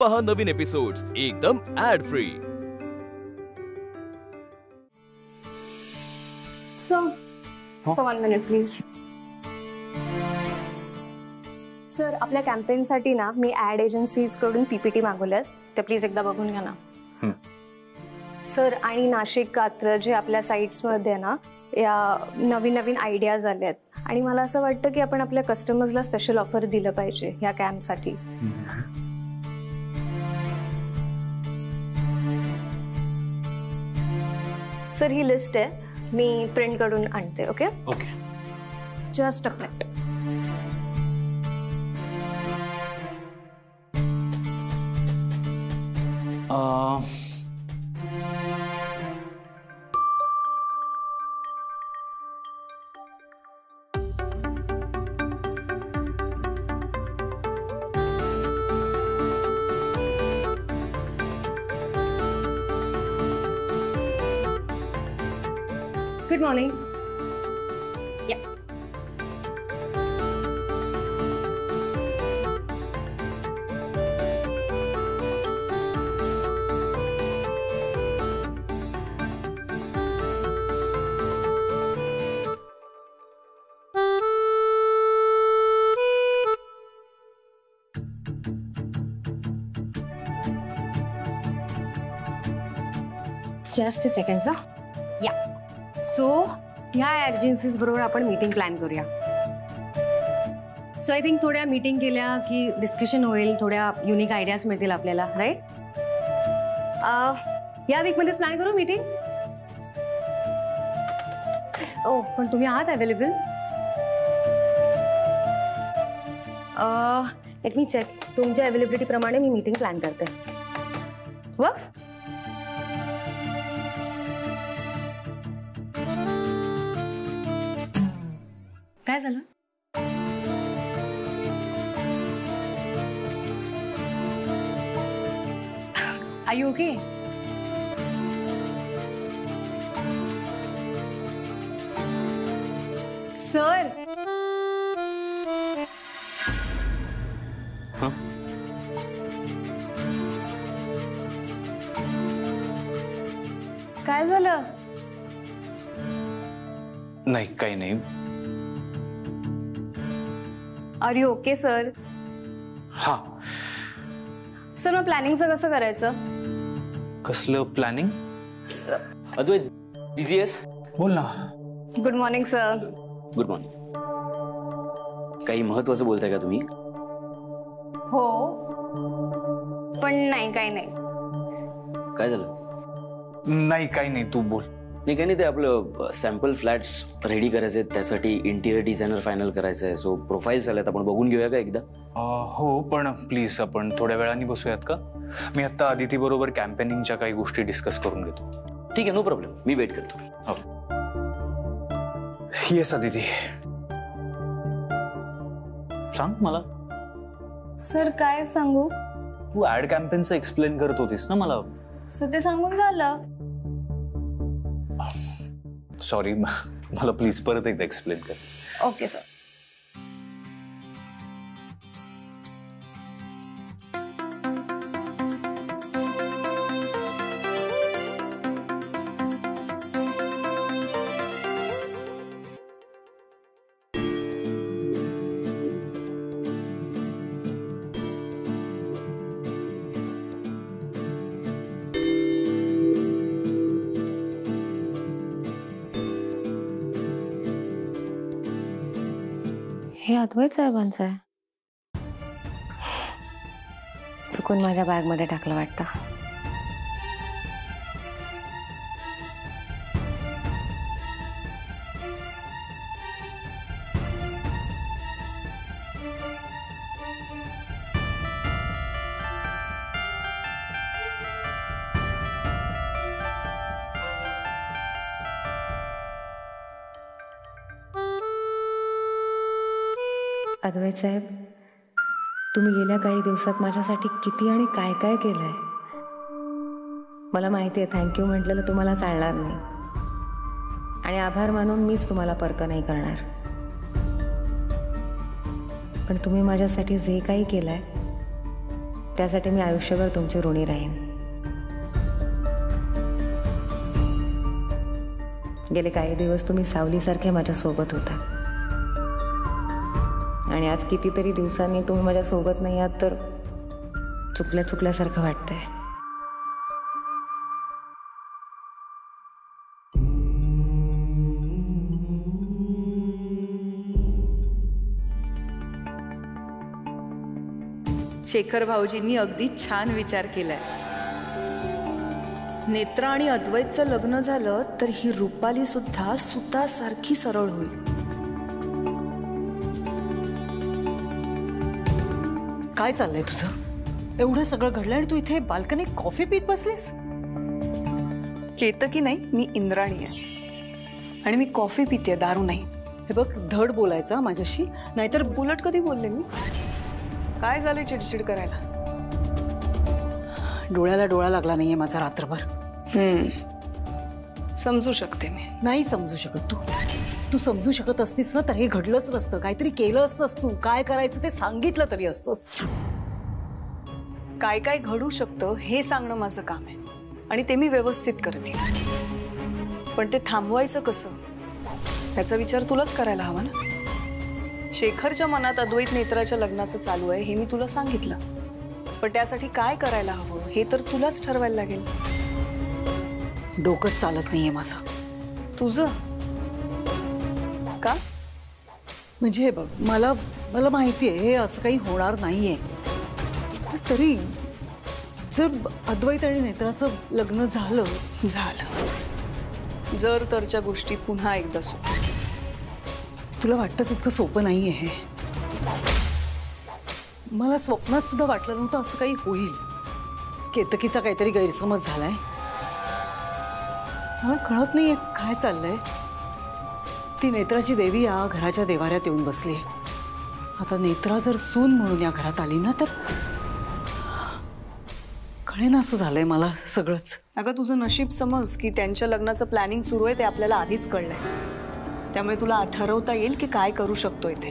पहा नवीन एपिसोड्स एकदम ad free. Sir 1 minute please. Sir आपल्या कॅम्पेनसाठी ना मी ऍड एजन्सीज कडून पीपीटी मागवल्यात, ते प्लीज एकदा बघून घ्या ना. सर आणि नाशिक कात्र जे आपल्या साइट्समध्ये ना या नवीन नवीन आयडियाज आल्यात आणि मला असं वाटतं की आपण आपल्या कस्टमर्सला स्पेशल ऑफर दिलं पाहिजे या कॅम्पसाठी. सर ही लिस्ट आहे, मी प्रिंट करून आणते. Okay okay, just a minute. Good morning. Yeah. Just a second, sir. Yeah. So ह्या एजन्सीज बरोबर आपण मीटिंग प्लॅन करूया. सो आय थिंक थोड्या मीटिंग केल्या की डिस्कशन होईल, थोड्या युनिक आयडियाज मिळतील आपल्याला, राईट? या वीकमध्येच प्लॅन करू मीटिंग. ओ पण तुम्ही आहात अवेलेबल? Let me check. तुमच्या अवेलेबिलिटी प्रमाणे मी मीटिंग प्लॅन करते. वर्क्स? काय झालं? R you okay? सर काय झालं? नाही काही नाही. Are you okay sir? हा सर मग प्लॅनिंगचं कसं करायचं? कसलं प्लॅनिंग? अद्वैत बिझी आहेस? बोल ना. Good morning sir. Good morning. काही महत्वाचं बोलताय का तुम्ही? हो पण नाही, काही नाही. काय झालं? नाही काही नाही, तू बोल. नाही काही नाही, ते आपलं सॅम्पल फ्लॅट्स रेडी करायचे आहेत, त्यासाठी इंटिरियर डिझायनर फायनल करायचं आहे. सो प्रोफाईल्स आल्यात, आपण बघून घेऊया का एकदा? हो पण प्लीज आपण थोड्या वेळाने बसूयात का? मी आता आदिती बरोबर कॅम्पेनिंगच्या काही गोष्टी डिस्कस करून घेतो. ठीक आहे, नो प्रॉब्लेम, मी वेट करतो. हो येस आदिती, सांग मला. सर काय सांगू? तू ऍड कॅम्पेनचं एक्सप्लेन करत होतीस ना मला. सर ते सांगून झालं. सॉरी, मला प्लीज परत एकदा एक्सप्लेन कर. Okay sir. हे अद्वैत साहेबांचं आहे. चुकून माझ्या बॅगमध्ये टाकलं वाटतं. अद्वैत साहेब, तुम्ही गेल्या काही दिवसात माझ्यासाठी किती आणि काय काय केलंय. मला माहिती आहे थँक्यू म्हटलेलं तुम्हाला चालणार नाही आणि आभार मानून मीच तुम्हाला पर्क नाही करणार. पण तुम्ही माझ्यासाठी जे काही केलंय त्यासाठी मी आयुष्यभर तुमची ऋणी राहीन. गेले काही दिवस तुम्ही सावलीसारखे माझ्या सोबत होता आणि आज कितीतरी दिवसांनी तुम्ही माझ्या सोबत नाही आहात तर चुकल्यासारखं वाटतंय. शेखर भाऊजींनी अगदी छान विचार केलाय. नेत्रा आणि अद्वैतचं लग्न झालं तर ही रुपाली सुद्धा सुतासारखी सरळ होईल. काय चाललंय तुझं? एवढं सगळं घडलं आणि तू इथे बाल्कनीत कॉफी पीत बसलीस? केतकी नाही, मी इंद्राणी आहे आणि मी कॉफी पिते, दारू नाही. हे बघ, धड बोलायचा माझ्याशी, नाहीतर उलट कधी बोलले मी? काय झालंय चिडचिड करायला? डोळ्याला डोळा लागला नाहीये माझा रात्रभर. समजू शकते मी. नाही समजू शकत तू समजू शकत असतीस ना तर हे घडलंच नसतं. काहीतरी केलं असतंस तू. काय करायचं ते सांगितलं तरी असतंस. काय काय घडू शकतं हे सांगणं माझं काम आहे आणि ते मी व्यवस्थित करते. पण ते थांबवायचं कसं याचा विचार तुलाच करायला हवा ना. शेखरच्या मनात अद्वैत नेत्राच्या लग्नाचं चालू आहे हे मी तुला सांगितलं, पण त्यासाठी काय करायला हवं हे तर तुलाच ठरवायला लागेल. डोकंच चालत नाहीये माझं. तुझं का? म्हणजे हे बघ, मला माहिती आहे हे असं काही होणार नाहीये, तरी जर अद्वैत आणि नेत्राचं लग्न झालं जर तरच्या गोष्टी पुन्हा एकदा सुरू. तुला वाटतं तितकं सोपं नाहीये हे. मला स्वप्नात सुद्धा वाटलं नव्हतं असं काही होईल. केतकीचा काहीतरी गैरसमज झालाय. मला कळत नाहीये काय चाललंय. ती नेत्राची देवी या घराच्या देवाऱ्यात येऊन बसली. आता नेत्रा जर सून म्हणून या घरात आली ना तर कळेना असं झालंय मला सगळंच. अगं तुझं नशीब समज की त्यांच्या लग्नाचं प्लॅनिंग सुरू आहे ते आपल्याला आधीच कळलंय. त्यामुळे तुला ठरवता येईल की काय करू शकतोय ते.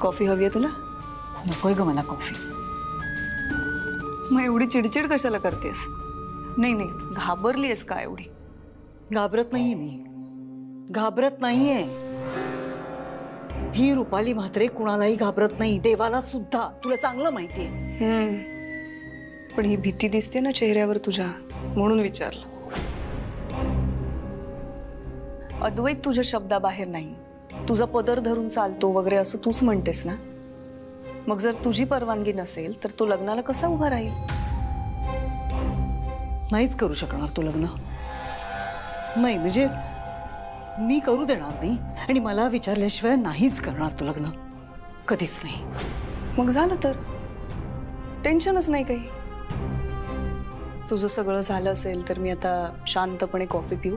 कॉफी हवी आहे तुला? नकोय ग मला कॉफी. मग एवढी चिडचिड कशाला करतेस? नाही घाबरलीयस का एवढी? घाबरत नाहीये मी. घाबरत नाहीये. ही रुपाली म्हात्रे कुणालाही घाबरत नाही, देवाला सुद्धा. तुला चांगलं माहितीये. पण ही भीती दिसते ना चेहऱ्यावर तुझ्या, म्हणून विचारलं. अद्वैत तुझ्या शब्दाबाहेर नाही. तुझा पदर धरून चालतो वगैरे असं तूच म्हणतेस ना. मग जर तुझी परवानगी नसेल तर तो लग्नाला कसा उभा राहील? नाहीच करू शकणार तो लग्न. नाही म्हणजे मी करू देणार नाही आणि मला विचारल्याशिवाय नाहीच करणार तो लग्न. कधीच नाही. मग झालं तर टेन्शनच नाही काही. तुझं सगळं झालं असेल तर मी आता शांतपणे कॉफी पिऊ.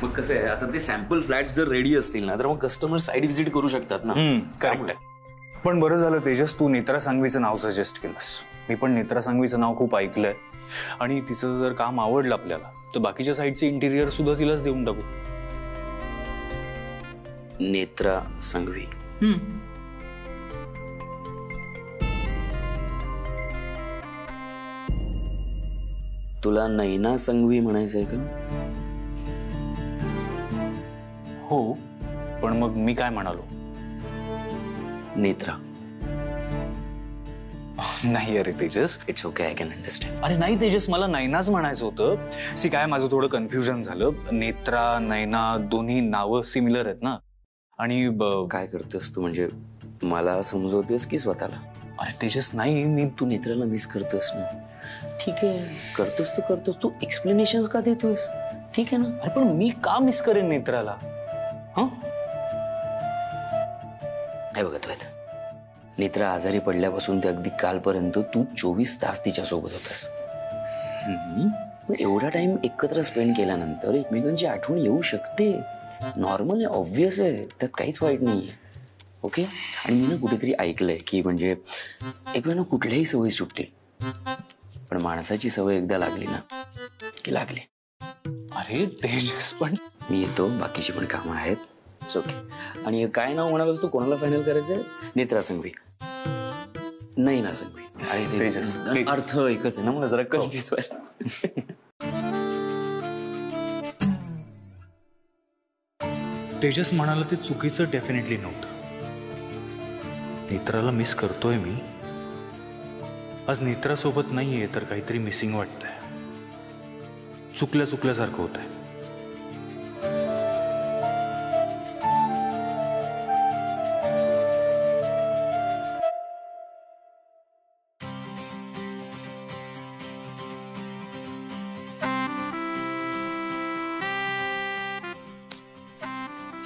मग कसं आहे आता ते सॅम्पल फ्लॅट्स जर रेडी असतील ना तर मग कस्टमर साईड व्हिजिट करू शकतात ना. करेक्ट आहे. पण बरं झालं तेजस तू नेत्रा सांघवीचं नाव सजेस्ट केलंस. मी पण नेत्रा सांघवीचं नाव खूप ऐकलंय आणि तिचं जर काम आवडलं आपल्याला तर बाकीच्या साईडचे इंटिरियर सुद्धा तिलाच देऊन टाकू. नेत्रा सांघवी. तुला नैना सांघवी म्हणायचंय का? हो, पण मग मी काय म्हणालो? नेत्रा. नाही अरे Tejas. It's okay, I can understand. अरे नाही तेजस, मला नैनाच म्हणायचं होतं. सी काय माझं थोडं कन्फ्युजन झालं. नेत्रा नैना दोन्ही नावं सिमिलर आहेत ना. आणि काय करतोस तू? म्हणजे मला समजवतेस की स्वतःला? अरे तेजस नाही, मी तू नेत्राला मिस करतोस ना. ठीक आहे, करतोस तू एक्सप्लेनेशन का देतोयस? ठीक आहे ना. अरे पण मी का मिस करेन नेत्राला? हे बघत नेत्रा आजारी पडल्यापासून ते अगदी कालपर्यंत तू 24 तास तिच्या सोबत होतास. एवढा टाइम एकत्र स्पेंड केल्यानंतर एकमेकांची आठवण येऊ शकते. नॉर्मल आहे, ऑब्व्हियस आहे, त्यात काहीच वाईट नाहीये. ओके. आणि मी ना कुठेतरी ऐकलंय की म्हणजे एक वेळ ना कुठल्याही सवयी सुटतील, पण माणसाची सवय एकदा लागली ना की लागली. अरे तेजस, पण मी येतो, बाकीची पण कामं आहेत. ओके. आणि काय नाव म्हणालास तू, कोणाला फायनल करायचंय? नेत्रा संघवी. नाही ना संघवी. आणि तेजस, तेजस. अर्थ एकच आहे ना, मला जरा कन्फ्युज व्हायला. तेजस म्हणाला ते चुकीचं डेफिनेटली नव्हतं. नेत्राला मिस करतोय मी. आज नेत्रासोबत नाहीये तर काहीतरी मिसिंग वाटतंय. चुकल्यासारखं होतंय.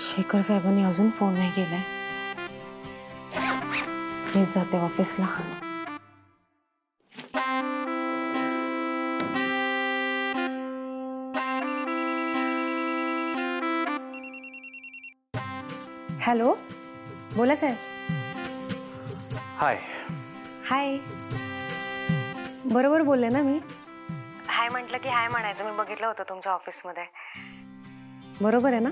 शेखर साहेबांनी अजून फोन नाही केलाय. मी जाते ऑफिसला. हॅलो, बोला साहेब. हाय. हाय. बरोबर बोलले ना मी? हाय म्हटलं की हाय म्हणायचं. मी बघितलं होतं तुमच्या ऑफिसमध्ये. बरोबर आहे ना?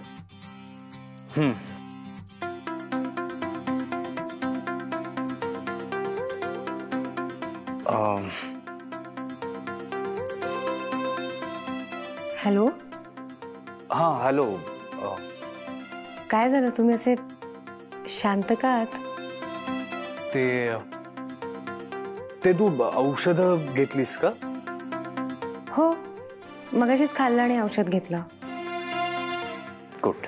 हॅलो. हां हॅलो. काय झालं, तुम्ही असे शांत का आहात? ते तू औषधं घेतलीस का? हो, मगाशीच खाल्लं आणि औषध घेतलं. गुड.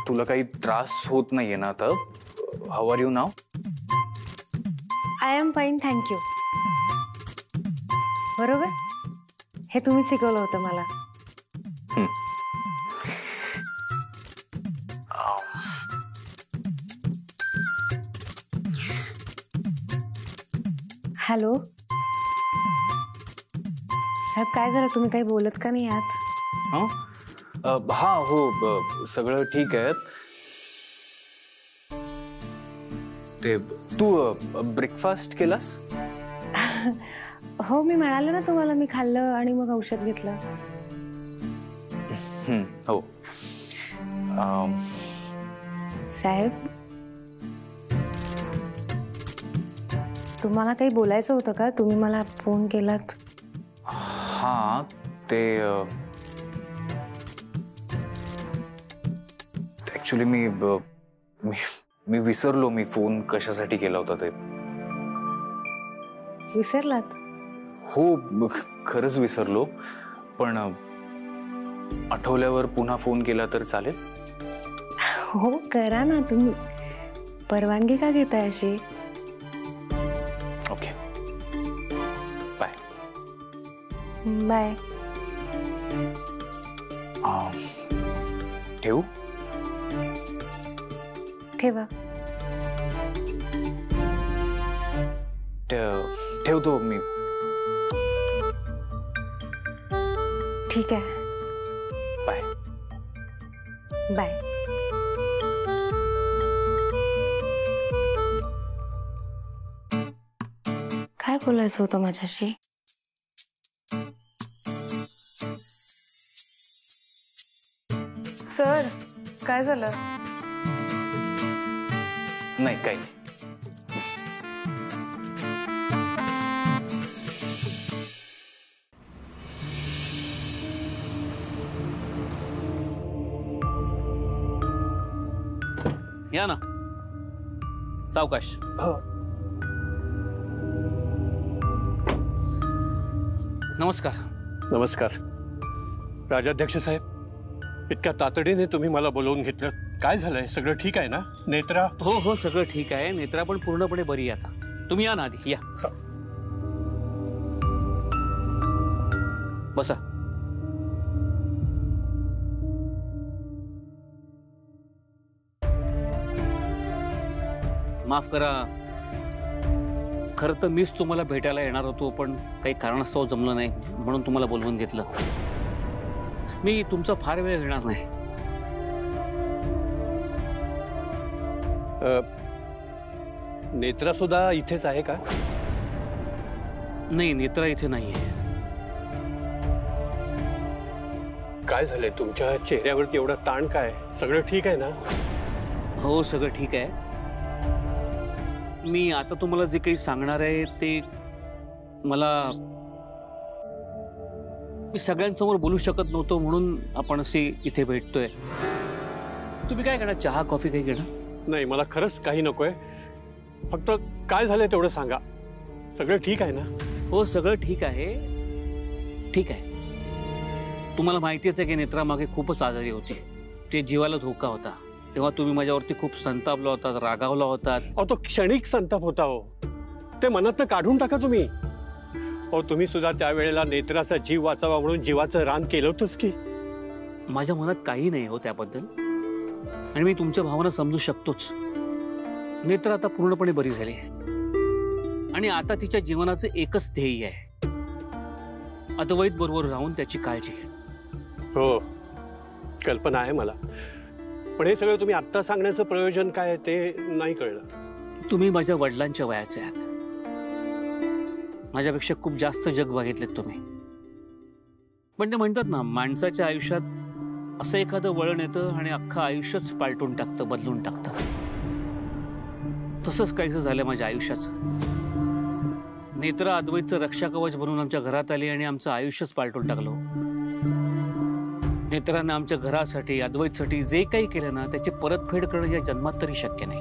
तुला काही त्रास होत नाहीये ना आता? How are you now? I am fine, thank you. बरोबर, हे तुम्ही शिकवलं होतं मला. हॅलो साहेब, काय झालं? तुम्ही काही बोलत का नाही आहात? हा हो, सगळं ठीक आहे. ते तू ब्रेकफास्ट केलास? हो, मी म्हणाले ना तुम्हाला, मी खाल्लं आणि मग औषध घेतलं. हो. साहेब, तुम्हाला काही बोलायचं होतं का? तुम्ही मला फोन केलात. हां, ते ऍक्च्युली मी विसरलो मी फोन कशासाठी केला होता ते. विसरलात? हो, खरंच विसरलो. पण आठवल्यावर पुन्हा फोन केला तर चालेल? हो, करा ना. तुम्ही परवानगी का घेताय अशी? Okay, bye. बाय. ठेवू? ठेवा. ठेवतो मी. ठीक आहे. बाय. बाय. काय बोलायचं होतं माझ्याशी? सर, काय झालं? नाही, काही नाही. या ना, सावकाश. नमस्कार. नमस्कार. राजाध्यक्ष साहेब, इतक्या तातडीने तुम्ही मला बोलवून घेतलं. काय झालंय? सगळं ठीक आहे ना? नेत्रा? हो हो, सगळं ठीक आहे. नेत्रा पण पूर्णपणे बरी आहे आता. तुम्ही या ना आधी, या. बसा. माफ करा, खरं तर मीच तुम्हाला भेटायला येणार होतो, पण काही कारणास्तव जमलं नाही म्हणून तुम्हाला बोलवून घेतलं. मी तुमचा फार वेळ घेणार नाही. नेत्रा सुद्धा इथेच आहे का? नाही, नेत्रा इथे नाहीये. काय झालंय तुमच्या चेहऱ्यावरती एवढा ताण? काय सगळं ठीक आहे ना? हो, सगळं ठीक आहे. मी आता तुम्हाला जे काही सांगणार आहे ते मी सगळ्यांसमोर बोलू शकत नव्हतो, म्हणून आपण असे इथे भेटतोय. तुम्ही काय घेणार? चहा कॉफी काही घेणार? नाही, मला खरंच काही नकोय. फक्त काय झालंय तेवढं सांगा. सगळं ठीक आहे ना? हो, सगळं ठीक आहे. ठीक आहे. तुम्हाला माहितीच आहे की नेत्रा मागे खूपच आजारी होती. ते जीवाला धोका होता. तेव्हा तुम्ही माझ्यावरती खूप संतापला होता, रागावला होता. अहो, तो क्षणिक संताप होता. हो, ते मनातनं काढून टाका तुम्ही. हो, तुम्ही सुद्धा त्यावेळेला नेत्राचा जीव वाचावा म्हणून जीवाचं रान केलं होतंच की. माझ्या मनात काही नाही हो त्याबद्दल, आणि मी तुमच्या भावना समजू शकतोच. नेत्रा आता पूर्णपणे बरी झाली आणि आता तिच्या जीवनाचं एकच ध्येय आहे, अद्वैत बरोबर राहून त्याची काळजी घे. हो, कल्पना आहे मला, पण हे सगळं तुम्ही आत्ता सांगण्याचं प्रयोजन काय ते नाही कळलं. तुम्ही माझ्या वडिलांच्या वयाचे आहात. माझ्यापेक्षा खूप जास्त जग बघितलेत तुम्ही. पण ते म्हणतात ना, माणसाच्या आयुष्यात असं एखादं वळण येतं आणि अख्खं आयुष्यच पालटून टाकतं, बदलून टाकतं. तसंच काहीसं झालं माझ्या आयुष्याचं. नेत्रा अद्वैतचं रक्षा कवच बनून आमच्या घरात आली आणि आमचं आयुष्यच पालटून टाकलं. नेत्रानं आमच्या घरासाठी, अद्वैतसाठी जे काही केलं ना, त्याची परतफेड करणं या जन्मात तरी शक्य नाही.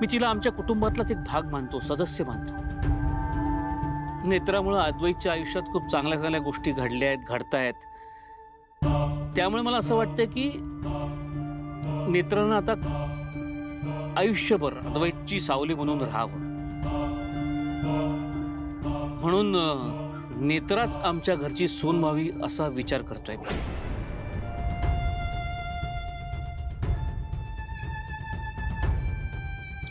मी तिला आमच्या कुटुंबातलाच एक भाग मानतो, सदस्य मानतो. नेत्रामुळे अद्वैतच्या आयुष्यात खूप चांगल्या चांगल्या गोष्टी घडल्या आहेत, घडतायत. त्यामुळे मला असं वाटतं की नेत्रानं आता आयुष्यभर अद्वैतची सावली म्हणून राहावं. म्हणून नेत्राच आमच्या घरची सून व्हावी असा विचार करतोय मी.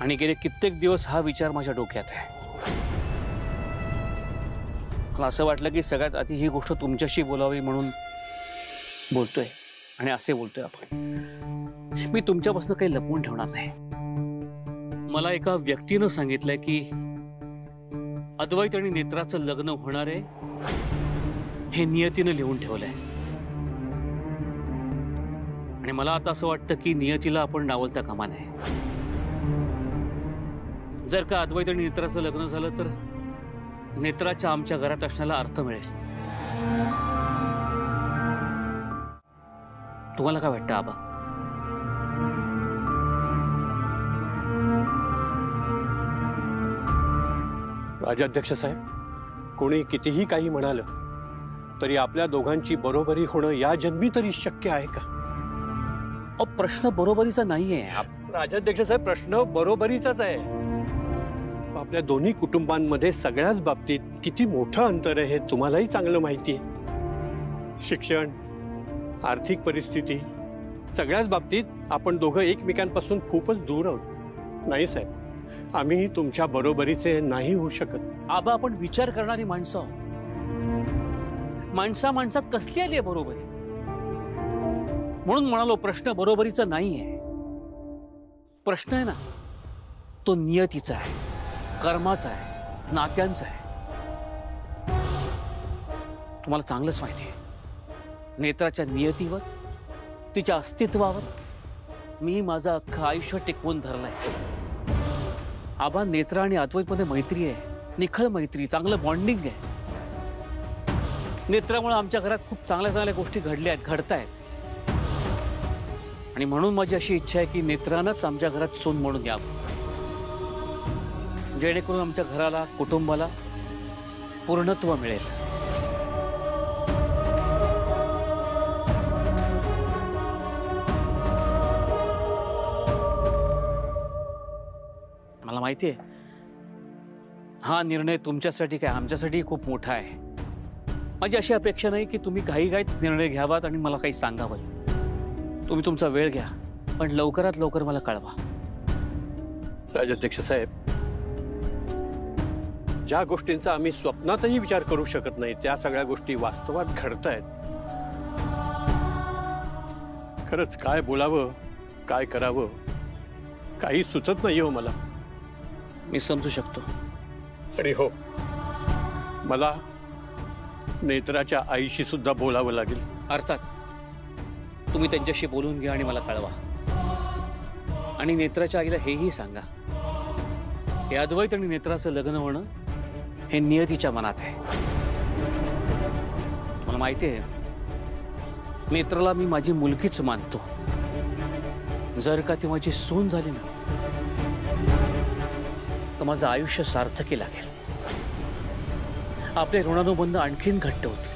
आणि गेले कित्येक दिवस हा विचार माझ्या डोक्यात आहे. मला असं वाटलं की सगळ्यात आधी ही गोष्ट तुमच्याशी बोलावी म्हणून बोलतोय, आणि असे बोलतोय आपण. मी तुमच्यापासून काही लपवून ठेवणार नाही. मला एका व्यक्तीनं सांगितलंय की अद्वैत आणि नेत्राचं लग्न होणार आहे, हे नियतीनं लिहून ठेवलंय. आणि मला आता असं वाटतं की नियतीला आपण डावलता कामा नये. जर का अद्वैत आणि नेत्राचं लग्न झालं तर नेत्राच्या आमच्या घरात असण्याला अर्थ मिळेल. तुम्हाला काय वाटतं आबा? राजाध्यक्ष साहेब, कोणी कितीही काही म्हणालं तरी आपल्या दोघांची बरोबरी होणं या जन्मी तरी शक्य आहे का? प्रश्न बरोबरीचा नाहीये राजाध्यक्ष साहेब, प्रश्न बरोबरीचाच आहे. आपल्या दोन्ही कुटुंबांमध्ये सगळ्याच बाबतीत किती मोठं अंतर आहे हे तुम्हालाही चांगलं माहिती आहे. शिक्षण, आर्थिक परिस्थिती, सगळ्याच बाबतीत आपण दोघं एकमेकांपासून खूपच दूर आहोत. नाही साहेब, आम्ही तुमच्या बरोबरीचे नाही होऊ शकत. आबा, आपण विचार करणारी माणसं आहोत. माणसा माणसात कसली आली आहे बरोबरी? म्हणून म्हणालो प्रश्न बरोबरीचा नाहीये. प्रश्न आहे ना, तो नियतीचा आहे, कर्माचा आहे, नात्यांचा आहे. तुम्हाला चांगलंच माहिती आहे, नेत्राच्या नियतीवर, तिच्या अस्तित्वावर मी माझं अख्खं आयुष्य टिकवून धरलंय. आबा, नेत्रा आणि अद्वैतमध्ये मैत्री आहे, निखळ मैत्री, चांगलं बॉन्डिंग आहे. नेत्रामुळे आमच्या घरात खूप चांगल्या चांगल्या गोष्टी घडल्या आहेत, घडतायत. आणि म्हणून माझी अशी इच्छा आहे की नेत्रानंच आमच्या घरात सून म्हणून यावं, जेणेकरून आमच्या घराला, कुटुंबाला पूर्णत्व मिळेल. मला माहिती आहे हा निर्णय तुमच्यासाठी काय, आमच्यासाठी खूप मोठा आहे. माझी अशी अपेक्षा नाही की तुम्ही घाईघाईत निर्णय घ्यावात आणि मला काही सांगावं. तुम्ही तुमचा वेळ घ्या, पण लवकरात लवकर मला कळवा. राजाध्यक्ष साहेब, ज्या गोष्टींचा आम्ही स्वप्नातही विचार करू शकत नाही त्या सगळ्या गोष्टी वास्तवात घडतायत. खरंच काय बोलावं, काय करावं काही सुचत नाही हो मला. मी समजू शकतो. अरे हो, मला नेत्राच्या आईशी सुद्धा बोलावं लागेल. अर्थात तुम्ही त्यांच्याशी बोलून घ्या आणि मला कळवा. आणि नेत्राच्या आईला हेही सांगा, हे अद्वैत आणि नेत्राचं लग्न होणं हे नियतीच्या मनात आहे. मला माहिती आहे, नेत्राला मी माझी मुलगीच मानतो. जर का ती माझी सून झाली ना, तर माझं आयुष्य सार्थकी लागेल. आपले ऋणानुबंध आणखीन घट्ट होतील.